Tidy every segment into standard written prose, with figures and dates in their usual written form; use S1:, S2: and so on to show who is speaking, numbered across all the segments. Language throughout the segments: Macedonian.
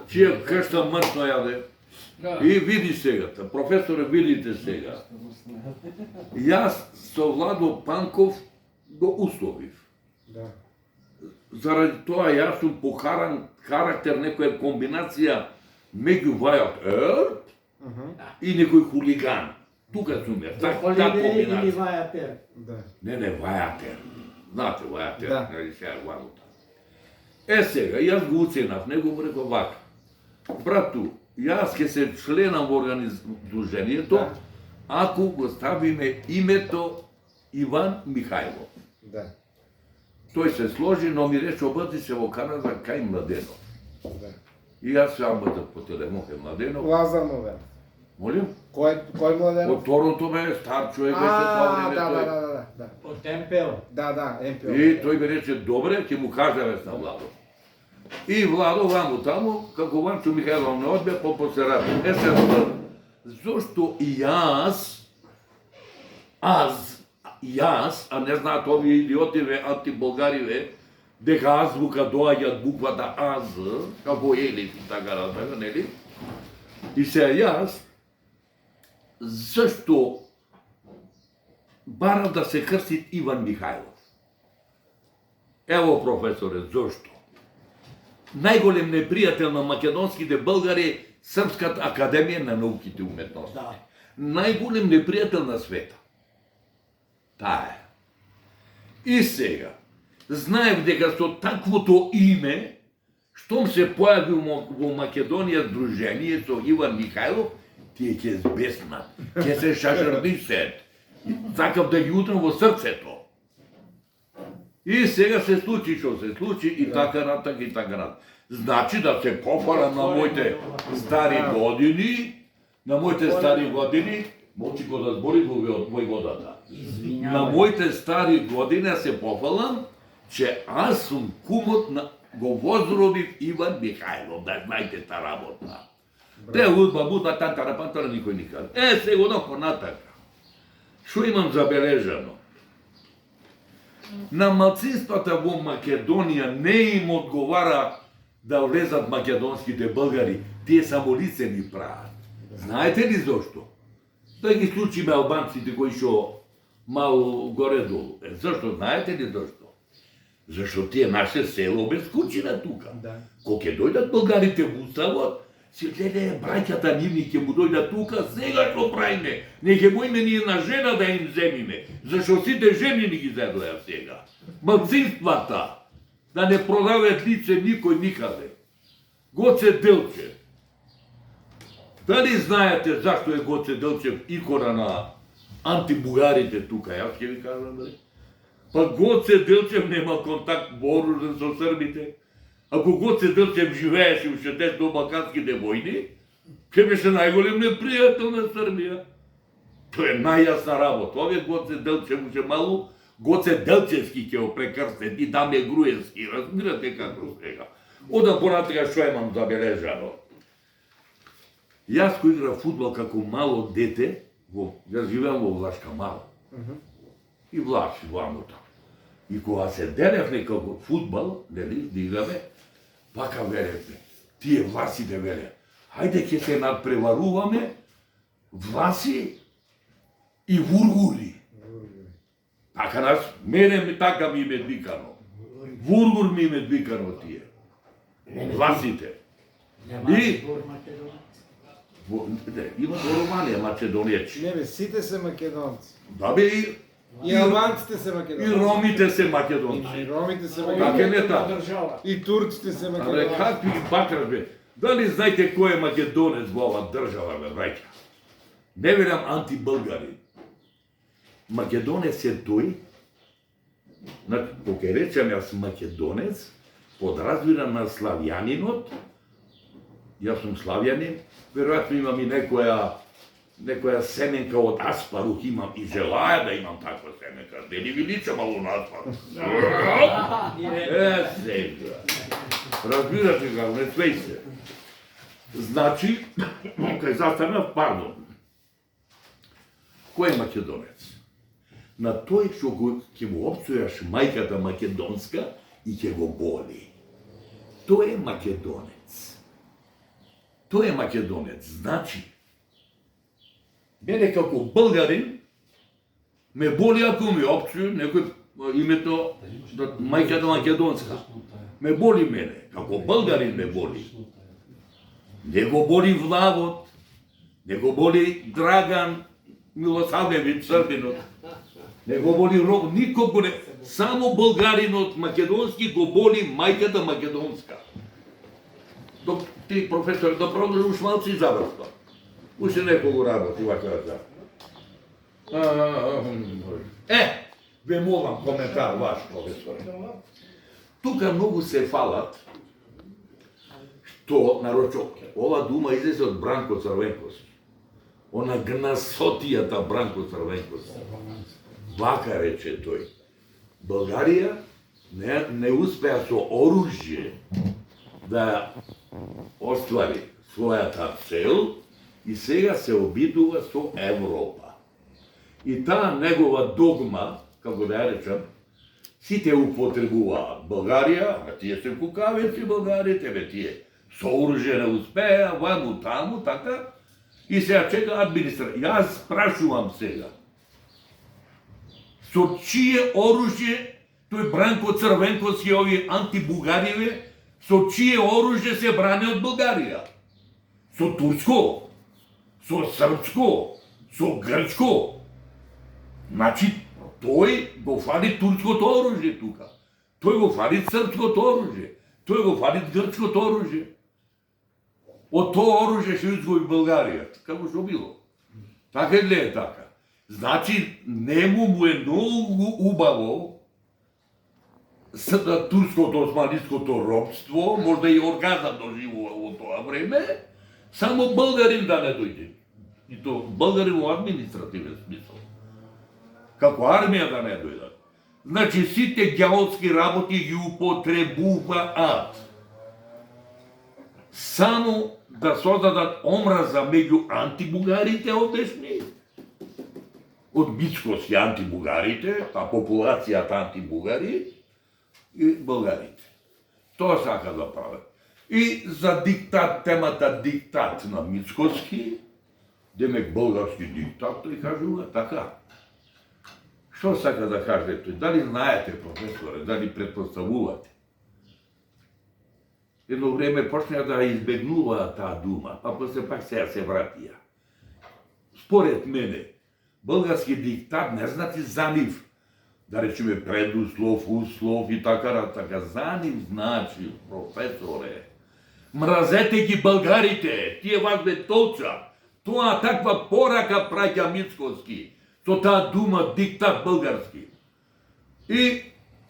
S1: Чија кршта мртно јаде. И види сега, професоре, видите сега. Јас со Владо Панков го условив. Заради тоа јас сум покаран карактер, некоја комбинација меѓу Вајот и некој хулиган. Тука сум ја, таа комбинација. Не, Вајатер. Знате Вајатер, нели сега главата. Сега, јас го уценав, него му реков вака. Брату, јас ќе се членам во организацијето, ако го ставиме името Иван Михајлов. Тој се сложи, но ми рече обати се во Канада кај Младенов. И јас се амбата по телефон кај Младенов.
S2: Лазар Младенов.
S1: Молим?
S2: Кој Младенов?
S1: Од Торонто бе, стар човек беше тоа време тој.
S2: Да.
S3: Од МПО.
S2: Да, МПО.
S1: И тој ми рече, добре, ќе му кажа на Владо. И Владо, ваму таму, како Ванчо Михајлов не одбе, се ради. Сега, зошто и јас, а не знаат овие идиотиве, антиболгариве, дека азбука доаѓа буквата аз, како елиф и така натака, нели? И сега јас, зашто барам да се крстит Иван Михајлов? Ево, професоре, зошто? Најголем непријател на македонските българи Српската академија на науките и уметности. Најголем непријател на света. Таа е. И сега, знаев дека со таквото име, штом се појави во Македонија дружение со Иван Михајлов, тие ќе збеснат, ќе се шашардисет. Сакав да ги утрам во срцето. И сега се случи што се случи и така натака. Значи да се пофарам на моите стари години, мочи го да збори во војводата. На моите стари години се пофалам, че аз сум кумот на го возродив Иван Михајлов, да знаете та работа. Те удба, тантара, никој никаде. Сега одам понатака. Што имам забележано? На малцинствата во Македонија не им одговара да влезат македонските българи. Тие само лице ни прават. Знаете ли зошто? Да ги случиме албанците кои што мало горе-долу. Зашто? Знаете ли зашто? Зашто тие наше село без кучина тука. Кога ќе дојдат българите во уставот, си гледаја браќата нивни ќе му дојдат тука, сега што правиме? Не ќе му име ние на жена да им земиме, зашто сите жени ни ги зедоја сега. Малцинствата, да не продаваат лице никој никаде. Гоце Делчев. Дали знаете зашто е Гоце Делчев икона на антибугарите тука? Јас ќе ви кажам, дали? Па Гоце Делчев нема контакт вооружен со србите. Ако Гоце Делчев живееше уште до Балканските војни, ќе беше најголем непријател на Србија. Тоа е најјасна работа. Овие Гоце Делчев уште малу, Гоце Делчевски ќе го прекрстет и Даме Груевски, разбирате како сега. Ода понатака што имам забележано. Јас кој играв фудбал како мало дете, јас живеам во Влашка мала. И Влаш, вамута. И кога се делевме како фудбал, нели, да играме, пака велевме, тие власите веле, хајде ќе се надпреваруваме власи и вургури. Така нас, мене така ми име викано. Вургур ми име викано тие. Власите. И има во Романија македонеци.
S2: Не бе, сите се македонци.
S1: Да бе,
S2: И албанците се македонци.
S1: и ромите се македонци.
S2: И ромите се
S1: Како
S2: македонци.
S1: е не така?
S2: И турците се
S1: Абе,
S2: македонци.
S1: какви бакраш бе? Дали знаете кој е македонец во ова држава, бе, браќа? Не велам антибългари. Македонец е тој, кога речем јас македонец, подразбирам на славјанинот, јас сум славјанин, веројатно имам и некоја семенка од аспарух имам и желаја да имам таква семенка. Да не ви лича мало на аспарух? Сега. Разбирате како, не свеј се. Значи, кај застанав, пардон. Кој е македонец? На тој што ќе го опцујаш мајката македонска и ќе го боли. Тој е македонец. Тој е македонец. Значи, мене како българин, ме боли ако ми опчуе некој името мајката македонска. Ме боли мене, како българин ме боли. Не го боли Влавот, не го боли Драган Милосавлевиќ, Србинот, не го боли Рок, никого не. Само българинот македонски го боли мајката македонска. Ти, професор, да продолжиш малци и завршва. Уште некого работи, вака да. Ве молам коментар ваш, професоре. Тука многу се фалат што нарочно ова дума излезе од Бранко Црвенковски. Она гнасотијата Бранко Црвенковски. Вака рече тој. Българија не успеа со оружје да оствари својата цел и сега се обидува со Европа. И таа негова догма, како да ја речам, сите употребуваат Българија, а тие се кукавици българите, бе тие со оружје не успеа, ваму таму, така, и сега чека администрација. Јас прашувам сега, со чие оружје тој Бранко Црвенковски, овие антибугариве, со чие оружје се брани од Българија? Со турско, со српско, со грчко. Значи, тој го фали турското оружје тука. Тој го фали српското оружје. Тој го фали грчкото оружје. Од тоа оружје ќе изгуби Българија. Како што било. Така или е така. Значи, му е многу убаво турското османското робство, можда и оргазам доживува во тоа време, само българин да не дојде. И то българин во административен смисол. Како армија да не дојдат. Значи, сите ѓаолски работи ги употребуваат само да создадат омраза меѓу антибугарите одешни, од Мицкоски антибугарите, а популацијата антибугари и българите. Тоа сака да прават. И за диктат, темата диктат на Мицкоски, демек български диктат, тој кажува така. Што сака да каже тој? Дали знаете, професоре, дали предпоставувате? Едно време почнеа да избегнуваа таа дума, па после пак сега се вратија. Според мене, български диктат не значи за нив, да речеме предуслов, услов и така. За нив значи, професоре, мразете ги българите, тие вас бе толча. Тоа таква порака праќа Мицкоски, со таа дума диктат български. И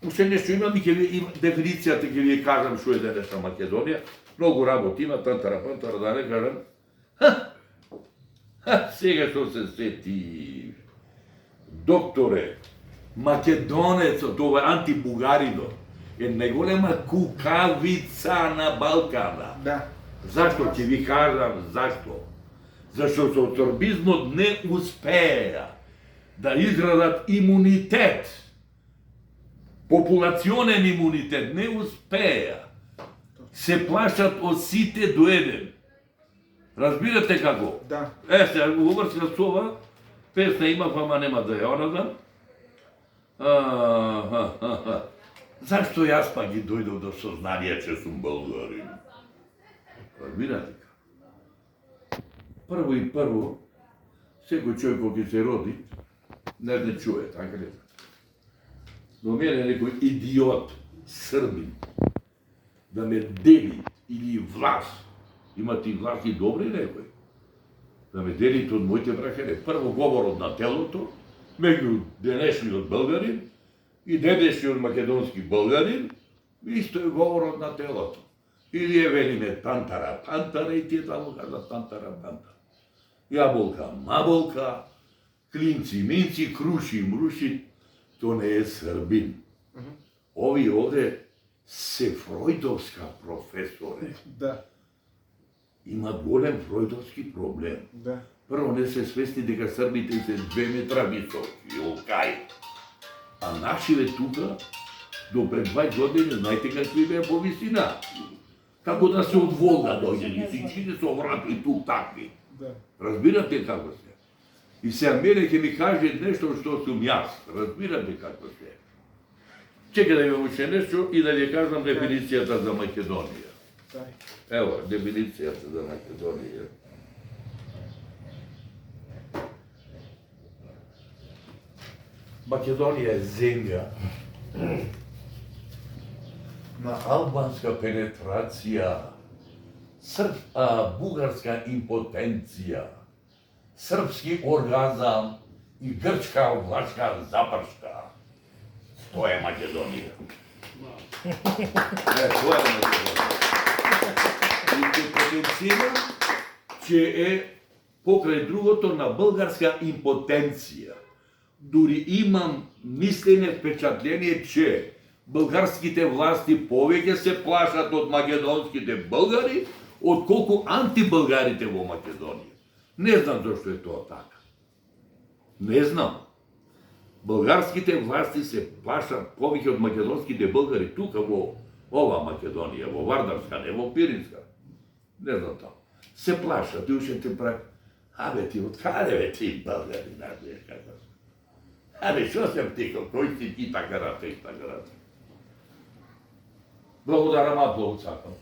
S1: уште нешто имам и дефиницијата ќе ви кажам што е денешна Македонија. Многу работи има, тантара, да не кажам. Сега што се сети, докторе, македонецот, ова антибугаринот, е најголема кукавица на Балкана.
S2: Да.
S1: Зашто ќе ви кажам зашто? Зашто со сорбизмот не успеа да изградат имунитет, популационен имунитет, не успеа. Се плашат од сите до еден. Разбирате како?
S2: Да.
S1: Се уврска со ова, песна имав, ама нема да ја орадам. Зашто јас па ги дојдов до сознание, че сум българин? Разбирате како? Прво, секој човек кој се роди, не чуе, така ли? Но мене некој идиот, србин, да ме дели или власт, имате и власт и добри некој, да ме делите од моите бракене. Прво говорот на телото, меѓу денешниот българин и денешниот македонски българин, исто е говорот на телото. Или е велиме тантара, и тие таму кажат тантара. Јаболка, маболка, клинци, минци, круши, мруши, то не е србин. Ови овде се фројдовска, професоре.
S2: Да.
S1: Имат голем фројдовски проблем.
S2: Да.
S1: Прво не се свесни дека србите се 2 метра високи, окај. А нашиве тука, до пред 20 години, знаете какви беа по висина. Како да се од Волга дојдени, всичките се обратни тук такви.
S2: Да.
S1: Разбирате како се? И сега мене ќе ми каже нешто што сум јас. Разбирате како се? Чекай да ви уште нешто и да ви кажам дефиницијата за Македонија.
S2: Тај.
S1: Ево, дефиницијата за Македонија. Македонија е земја на албанска пенетрација, бугарска импотенција, српски оргазам и грчка влашка запршка. Тоа е Македонија. Тоа е Македонија. И ќе потенцира, че е покрај другото на българска импотенција. Дури имам мислене, впечатление, че българските власти повеќе се плашат од македонските българи, отколку антибългарите во Македонија. Не знам зашто е тоа така. Не знам. Българските власти се плашат повеќе од македонските българи тука во ова Македонија, во Вардарска, не во Пиринска. Не знам тоа. Се плашат и уште те прави. Абе ти, од каде бе ти българи, знаеш како? Абе, шо сем ти, кој си ти така рата и така рата? Благодарам, аплод сакам.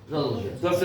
S3: Продолжи.
S1: Да се